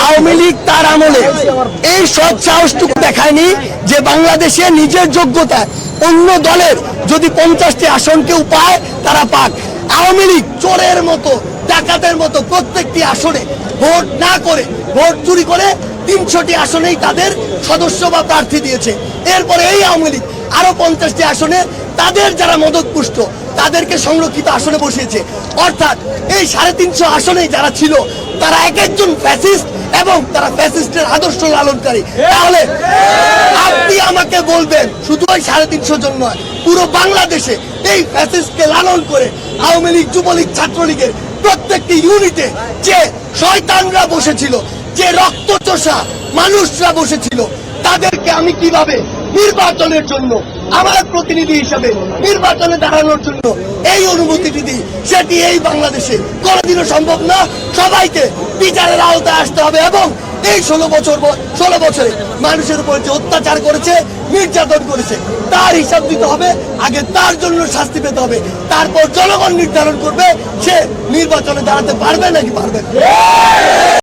আওয়ামী লীগ তার আমলে এই সৎ সাহসটুকু দেখায়নি যে বাংলাদেশে নিজের যোগ্যতা অন্য দলের যদি 50টি আসন কেউ পায় তারা পাক। আওয়ামী লীগ চোরের মতো ডাকাতের মতো প্রত্যেকটি আসনে ভোট না করে, ভোট চুরি করে 300টি আসনেই তাদের সদস্য বা প্রার্থী দিয়েছে। এরপরে এই আওয়ামী লীগ আরো 50টি আসনে তাদের যারা মদতপুষ্ট তাদেরকে সংরক্ষিত আসনে বসিয়েছে। অর্থাৎ এই 350 আসনেই যারা ছিল তারা এক একজন ফ্যাসিস্ট এবং তারা ফ্যাসিস্টের আদর্শ লালনকারী। তাহলে আপনি আমাকে বলবেন শুধু ওই 350 জন নয়, পুরো বাংলাদেশে এই ফ্যাসিস্টকে লালন করে আওয়ামী লীগ, যুবলীগ, ছাত্রলীগের প্রত্যেকটি ইউনিটে যে শয়তানরা বসেছিল, যে রক্তচোষা মানুষরা বসেছিল, তাদেরকে আমি কিভাবে নির্বাচনের জন্য আমার প্রতিনিধি হিসাবে নির্বাচনে দাঁড়ানোর জন্য এই অনুমতিটি দিই, সেটি এই বাংলাদেশে কোনোদিনও সম্ভব না। সবাইকে বিচারের আওতায় আসতে হবে এবং এই 16 বছরে মানুষের উপর যে অত্যাচার করেছে, নির্যাতন করেছে, তার হিসাব দিতে হবে। আগে তার জন্য শাস্তি পেতে হবে, তারপর জনগণ নির্ধারণ করবে সে নির্বাচনে দাঁড়াতে পারবে নাকি পারবে।